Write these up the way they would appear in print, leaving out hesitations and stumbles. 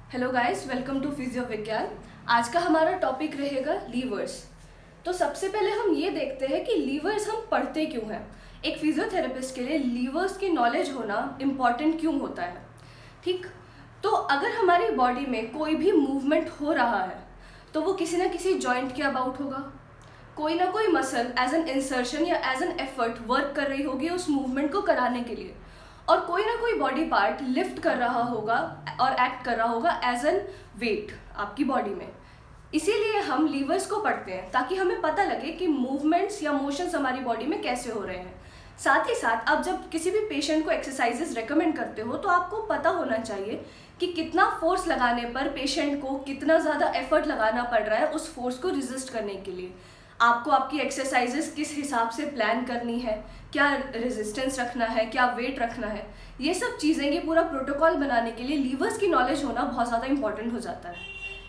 Hello guys, welcome to physio Vigyan. आज का हमारा टॉपिक रहेगा लीवर्स। तो सबसे पहले हम ये देखते हैं कि लीवर्स हम पढ़ते क्यों हैं। एक फिजियोथेरेपिस्ट के लिए लीवर्स की नॉलेज होना इम्पॉर्टेंट क्यों होता है। ठीक, तो अगर हमारी बॉडी में कोई भी मूवमेंट हो रहा है तो वो किसी न किसी जॉइंट के अबाउट होगा। कोई ना कोई मसल एज एन इंसर्शन या एज एन एफर्ट वर्क कर रही होगी उस मूवमेंट को कराने के लिए, और कोई ना कोई बॉडी पार्ट लिफ्ट कर रहा होगा और एक्ट कर रहा होगा एज एन वेट आपकी बॉडी में। इसीलिए हम लीवर्स को पढ़ते हैं ताकि हमें पता लगे कि मूवमेंट्स या मोशंस हमारी बॉडी में कैसे हो रहे हैं। साथ ही साथ आप जब किसी भी पेशेंट को एक्सरसाइजेस रेकमेंड करते हो तो आपको पता होना चाहिए कि कितना फोर्स लगाने पर पेशेंट को कितना ज़्यादा एफर्ट लगाना पड़ रहा है उस फोर्स को रेजिस्ट करने के लिए। आपको आपकी एक्सरसाइजेस किस हिसाब से प्लान करनी है, क्या रेजिस्टेंस रखना है, क्या वेट रखना है, ये सब चीज़ें, ये पूरा प्रोटोकॉल बनाने के लिए लीवर्स की नॉलेज होना बहुत ज़्यादा इंपॉर्टेंट हो जाता है।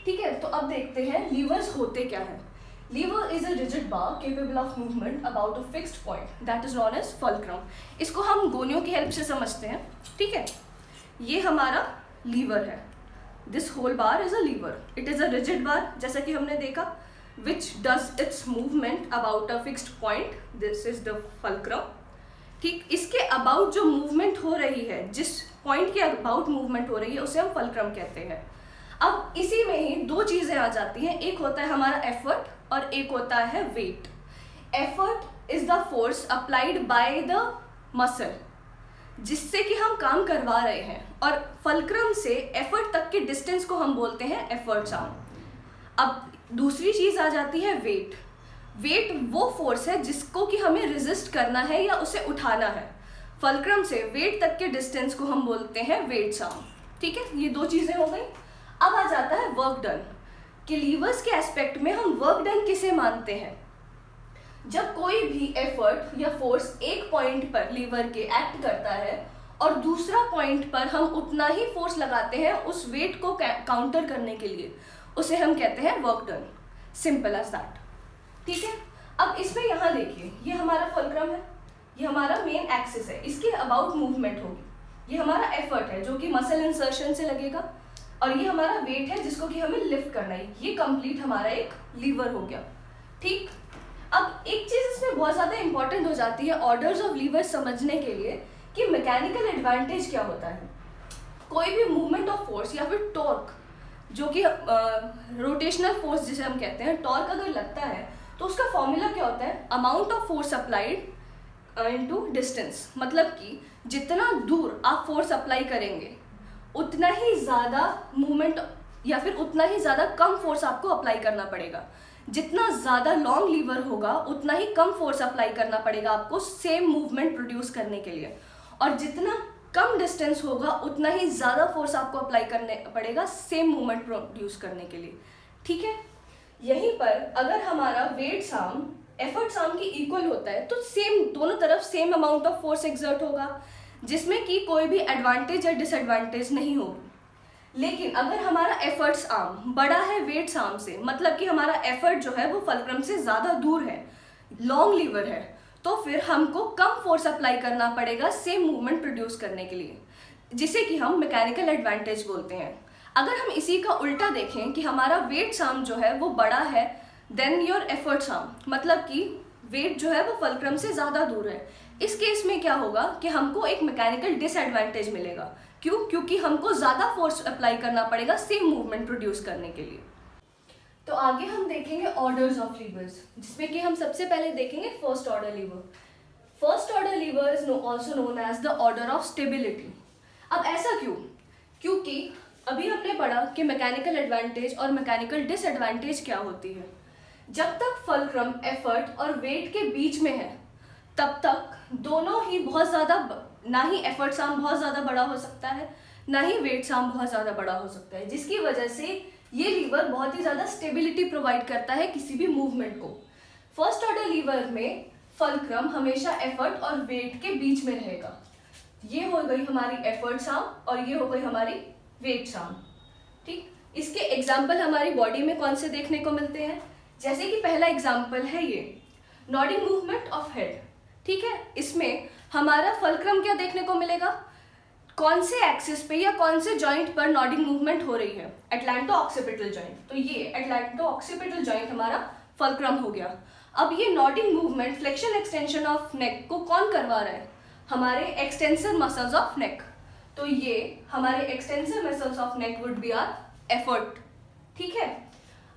ठीक है, तो अब देखते हैं लीवर्स होते क्या हैं। Lever is a rigid bar capable of movement about a fixed point that is known as fulcrum. इसको हम गोनियों की हेल्प से समझते हैं। ठीक है, ये हमारा लीवर है। This whole bar is a lever. It is a rigid bar, जैसा कि हमने देखा, which does its movement about a fixed point. This is the fulcrum. ठीक, इसके अबाउट जो मूवमेंट हो रही है, जिस पॉइंट के अबाउट मूवमेंट हो रही है, उसे हम फल्क्रम कहते हैं। अब इसी में ही दो चीज़ें आ जाती हैं, एक होता है हमारा एफर्ट और एक होता है weight. Effort is the force applied by the muscle जिससे कि हम काम करवा रहे हैं, और फल्क्रम से एफर्ट तक के डिस्टेंस को हम बोलते हैं एफर्ट आर्म। अब दूसरी चीज आ जाती है वेट। वेट वो फोर्स है जिसको कि हमें रेजिस्ट करना है या उसे उठाना है। फल्क्रम से वेट तक के डिस्टेंस को हम बोलते हैं वेट आर्म। ठीक है, ये दो चीजें हो गई। अब आ जाता है वर्क डन। कि लीवर्स के एस्पेक्ट में हम वर्क डन किसे मानते हैं? जब कोई भी एफर्ट या फोर्स एक पॉइंट पर लीवर के एक्ट करता है और दूसरा पॉइंट पर हम उतना ही फोर्स लगाते हैं उस वेट को काउंटर करने के लिए, उसे हम कहते हैं work done. Simple as that. ठीक है, अब इसमें यहाँ देखिए, ये हमारा फल्क्रम है, ये हमारा मेन एक्सिस है, इसके अबाउट मूवमेंट होगी। ये हमारा एफर्ट है जो कि मसल इंसर्शन से लगेगा, और ये हमारा वेट है जिसको कि हमें लिफ्ट करना है। ये कंप्लीट हमारा एक लीवर हो गया। ठीक, अब एक चीज इसमें बहुत ज्यादा इंपॉर्टेंट हो जाती है ऑर्डर्स ऑफ लीवर समझने के लिए कि मैकेनिकल एडवांटेज क्या होता है। कोई भी मूवमेंट ऑफ फोर्स या फिर टॉर्क, जो कि रोटेशनल फोर्स जिसे हम कहते हैं, टॉर्क अगर लगता है तो उसका फॉर्मूला क्या होता है? Amount of force applied into distance. मतलब कि जितना दूर आप फोर्स अप्लाई करेंगे उतना ही ज़्यादा मूवमेंट या फिर उतना ही ज़्यादा कम फोर्स आपको अप्लाई करना पड़ेगा। जितना ज़्यादा लॉन्ग लीवर होगा उतना ही कम फोर्स अप्लाई करना पड़ेगा आपको सेम मूवमेंट प्रोड्यूस करने के लिए, और जितना कम डिस्टेंस होगा उतना ही ज़्यादा फोर्स आपको अप्लाई करने पड़ेगा सेम मूवमेंट प्रोड्यूस करने के लिए। ठीक है, यहीं पर अगर हमारा वेट आर्म एफर्ट आर्म की इक्वल होता है तो सेम दोनों तरफ same amount of force exert होगा, जिसमें कि कोई भी एडवांटेज या डिसएडवांटेज नहीं होगी। लेकिन अगर हमारा एफर्ट्स आर्म बड़ा है वेट्स आर्म से, मतलब कि हमारा एफर्ट जो है वो फल्क्रम से ज़्यादा दूर है, लॉन्ग लीवर है, तो फिर हमको कम फोर्स अप्लाई करना पड़ेगा सेम मूवमेंट प्रोड्यूस करने के लिए, जिसे कि हम मैकेनिकल एडवांटेज बोलते हैं। अगर हम इसी का उल्टा देखें कि हमारा वेट आर्म जो है वो बड़ा है देन योर एफर्ट्स आर्म, मतलब कि वेट जो है वो फल्क्रम से ज़्यादा दूर है, इस केस में क्या होगा कि हमको एक मैकेनिकल डिसएडवांटेज मिलेगा। क्यों? क्योंकि हमको ज़्यादा फोर्स अप्लाई करना पड़ेगा सेम मूवमेंट प्रोड्यूस करने के लिए। तो आगे हम देखेंगे ऑर्डर्स ऑफ लीवर्स, जिसमें कि हम सबसे पहले देखेंगे first order lever. First order lever is also known as the order of stability. अब ऐसा क्यों? क्योंकि अभी हमने पढ़ा कि मैकेनिकल एडवांटेज और मैकेनिकल डिसएडवांटेज क्या होती है। जब तक फल्क्रम एफर्ट और वेट के बीच में है तब तक दोनों ही बहुत ज़्यादा, ना ही एफर्ट्स आर्म बहुत ज़्यादा बड़ा हो सकता है, ना ही वेट्स आर्म बहुत ज़्यादा बड़ा हो सकता है, जिसकी वजह से ये लीवर बहुत ही ज़्यादा स्टेबिलिटी प्रोवाइड करता है किसी भी मूवमेंट को। फर्स्ट ऑर्डर लीवर में फल्क्रम हमेशा एफर्ट और वेट के बीच में रहेगा। ये हो गई हमारी एफर्ट्स आर्म और ये हो गई हमारी वेट्स आर्म। ठीक, इसके एग्जाम्पल हमारी बॉडी में कौन से देखने को मिलते हैं? जैसे कि पहला एग्जाम्पल है ये नॉडिंग मूवमेंट ऑफ हेड। ठीक है, इसमें हमारा फल्क्रम क्या देखने को मिलेगा? कौन से एक्सिस पे या कौन से जॉइंट पर नॉडिंग मूवमेंट हो रही है? Atlanto occipital joint. तो ये एटलांटो ऑक्सीपिटल जॉइंट हमारा फल्क्रम हो गया। अब ये nodding movement, flexion extension of neck को कौन करवा रहा है? हमारे एक्सटेंसर मसल्स ऑफ नेक। तो ये हमारे extensor muscles of neck would be our effort. ठीक है,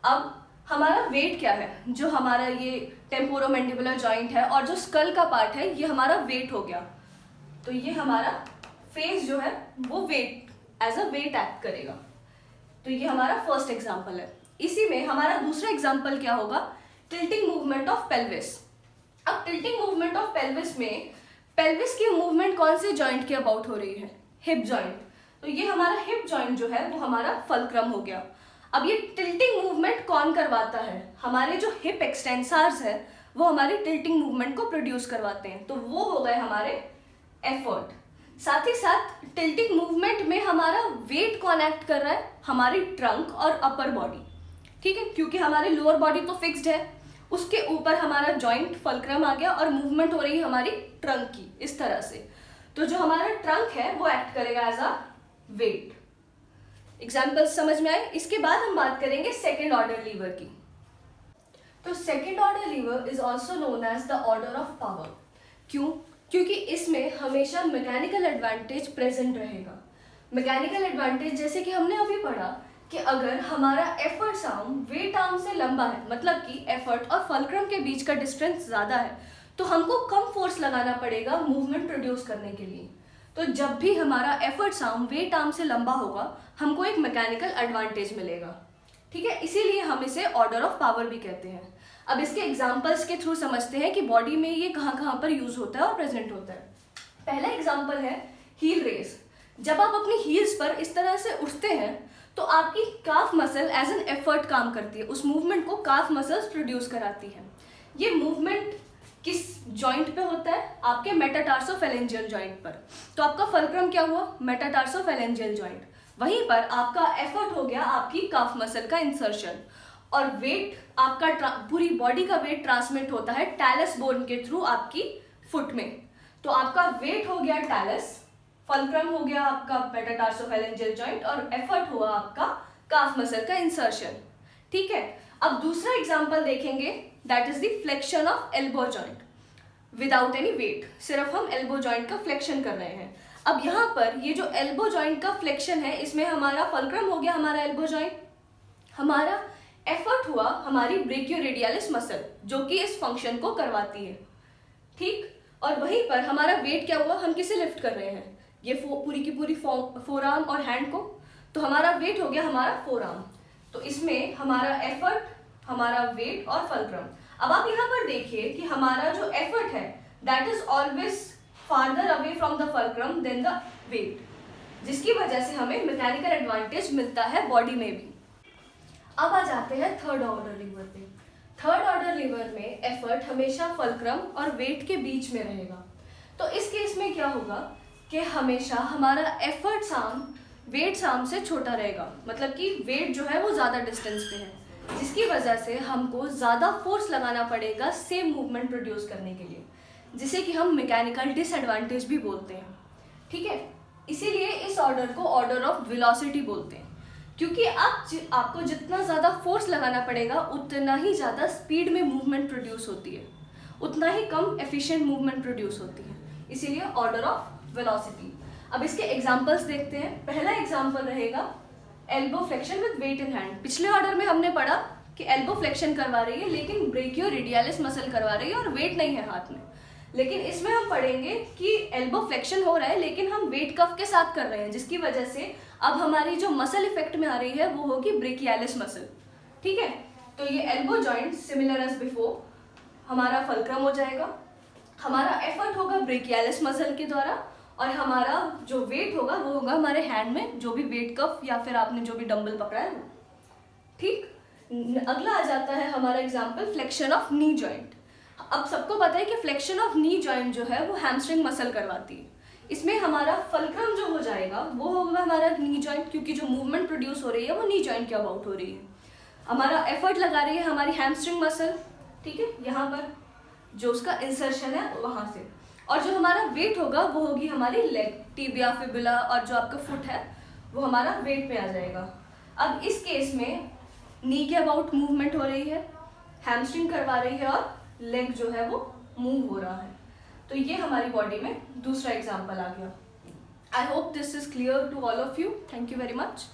अब हमारा वेट क्या है? जो हमारा ये टेम्पोरोमैंडिबुलर जॉइंट है और जो स्कल का पार्ट है, ये हमारा वेट हो गया। तो ये हमारा फेस जो है वो weight, as a weight act करेगा। तो ये हमारा फर्स्ट एग्जांपल है। इसी में हमारा दूसरा एग्जांपल क्या होगा? Tilting movement of pelvis. अब टिल्टिंग मूवमेंट ऑफ पेल्विस में पेल्विस की मूवमेंट कौन से जॉइंट के अबाउट हो रही है? Hip joint. तो ये हमारा हिप जॉइंट जो है वो हमारा फल्क्रम हो गया। अब ये टिल्टिंग मूवमेंट कौन करवाता है? हमारे जो हिप एक्सटेंसर्स है वो हमारी टिल्टिंग मूवमेंट को प्रोड्यूस करवाते हैं। तो वो हो गए हमारे एफर्ट। साथ ही साथ टिल्टिंग मूवमेंट में हमारा वेट कौन एक्ट कर रहा है? हमारी ट्रंक और अपर बॉडी। ठीक है, क्योंकि हमारी लोअर बॉडी तो फिक्स्ड है, उसके ऊपर हमारा जॉइंट फल्क्रम आ गया और मूवमेंट हो रही है हमारी ट्रंक की, इस तरह से। तो जो हमारा ट्रंक है वो एक्ट करेगा एज अ वेट। एग्जाम्पल्स समझ में आए? इसके बाद हम बात करेंगे सेकेंड ऑर्डर लीवर की। तो second order lever is also known as the order of power. क्यों? क्योंकि इसमें हमेशा मैकेनिकल एडवांटेज प्रेजेंट रहेगा। मैकेनिकल एडवांटेज जैसे कि हमने अभी पढ़ा कि अगर हमारा एफर्ट आर्म वेट आर्म से लंबा है, मतलब कि एफर्ट और फल्क्रम के बीच का डिस्टेंस ज़्यादा है, तो हमको कम फोर्स लगाना पड़ेगा मूवमेंट प्रोड्यूस करने के लिए। तो जब भी हमारा एफर्ट आर्म वेट आर्म से लंबा होगा, हमको एक मैकेनिकल एडवांटेज मिलेगा। ठीक है, इसीलिए हम इसे ऑर्डर ऑफ पावर भी कहते हैं। अब इसके एग्जांपल्स के थ्रू समझते हैं कि बॉडी में ये कहाँ कहाँ पर यूज होता है और प्रेजेंट होता है। पहला एग्जांपल है हील रेस। जब आप अपनी हील्स पर इस तरह से उठते हैं तो आपकी calf muscle as an effort काम करती है, उस मूवमेंट को काफ मसल्स प्रोड्यूस कराती है। ये मूवमेंट किस जॉइंट पे होता है? आपके मेटाटार्सोफेलेंजियल जॉइंट पर। तो आपका फल्क्रम क्या हुआ? मेटाटार्सोफेलेंजियल जॉइंट। वहीं पर आपका एफर्ट हो गया आपकी काफ मसल का इंसर्शन, और वेट आपका पूरी बॉडी का वेट ट्रांसमिट होता है टैलस बोन के थ्रू आपकी फुट में। तो आपका वेट हो गया टैलस, फल्क्रम हो गया आपका मेटाटार्सोफेलेंजियल जॉइंट, और एफर्ट हुआ आपका काफ मसल का इंसर्शन। ठीक है, अब दूसरा एग्जांपल देखेंगे, that is the flexion of elbow joint without any weight. सिर्फ हम एल्बो जॉइंट का फ्लेक्शन कर रहे हैं। अब यहाँ पर ये जो एल्बो जॉइंट का फ्लेक्शन है, इसमें हमारा फल्क्रम हो गया हमारा एल्बो जॉइंट, हमारा एफर्ट हुआ हमारी ब्रेकियोरेडियलिस मसल जो कि इस फंक्शन को करवाती है। ठीक, और वहीं पर हमारा वेट क्या हुआ? हम किसे लिफ्ट कर रहे हैं? ये पूरी की पूरी फोर आर्म और हैंड को। तो हमारा वेट हो गया हमारा फोर आर्म। तो इसमें हमारा एफर्ट, हमारा वेट और फल्क्रम। अब आप यहाँ पर देखिए कि हमारा जो एफर्ट है that is always farther away from the fulcrum than the weight, जिसकी वजह से हमें मैकेनिकल एडवांटेज मिलता है बॉडी में भी। अब आ जाते हैं थर्ड ऑर्डर लीवर पे। थर्ड ऑर्डर लीवर में एफर्ट हमेशा फल्क्रम और वेट के बीच में रहेगा। तो इस केस में क्या होगा कि हमेशा हमारा एफर्ट आर्म वेट आर्म से छोटा रहेगा, मतलब कि वेट जो है वो ज़्यादा डिस्टेंस पे है, जिसकी वजह से हमको ज़्यादा फोर्स लगाना पड़ेगा सेम मूवमेंट प्रोड्यूस करने के लिए, जिसे कि हम मैकेनिकल डिसएडवांटेज भी बोलते हैं। ठीक है, इसीलिए इस ऑर्डर को ऑर्डर ऑफ वेलोसिटी बोलते हैं, क्योंकि आपको जितना ज़्यादा फोर्स लगाना पड़ेगा उतना ही ज़्यादा स्पीड में मूवमेंट प्रोड्यूस होती है, उतना ही कम एफिशिएंट मूवमेंट प्रोड्यूस होती है, इसीलिए ऑर्डर ऑफ वेलोसिटी। अब इसके एग्जांपल्स देखते हैं। पहला एग्जांपल रहेगा elbow flexion with weight in hand. पिछले ऑर्डर में हमने पढ़ा कि एल्बो फ्लेक्शन करवा रही है लेकिन ब्रेकियोरेडियलिस मसल करवा रही है और वेट नहीं है हाथ में। लेकिन इसमें हम पढ़ेंगे कि एल्बो फ्लेक्शन हो रहा है लेकिन हम वेट कफ के साथ कर रहे हैं, जिसकी वजह से अब हमारी जो मसल इफेक्ट में आ रही है वो होगी ब्रेकियालिस मसल। ठीक है, तो ये elbow joint similar as before हमारा फल्क्रम हो जाएगा, हमारा एफर्ट होगा ब्रेकियालिस मसल के द्वारा, और हमारा जो वेट होगा वो होगा हमारे हैंड में जो भी वेट कफ या फिर आपने जो भी डंबल पकड़ा है वो। ठीक, अगला आ जाता है हमारा example flexion of knee joint. अब सबको पता है कि फ्लेक्शन ऑफ नी जॉइंट जो है वो हैमस्ट्रिंग मसल करवाती है। इसमें हमारा फल्क्रम जो हो जाएगा वो होगा हमारा नी जॉइंट, क्योंकि जो मूवमेंट प्रोड्यूस हो रही है वो नी जॉइंट के अबाउट हो रही है। हमारा एफर्ट लगा रही है हमारी हैमस्ट्रिंग मसल, ठीक है, यहाँ पर जो उसका इंसर्शन है वहाँ से, और जो हमारा वेट होगा वो होगी हमारी लेग, टिबिया, फिबुला, और जो आपका फुट है वो हमारा वेट पे आ जाएगा। अब इस केस में नी के अबाउट मूवमेंट हो रही है, हैमस्ट्रिंग करवा रही है और लेग जो है वो मूव हो रहा है। तो ये हमारी बॉडी में दूसरा एग्जाम्पल आ गया। I hope this is clear to all of you. Thank you very much.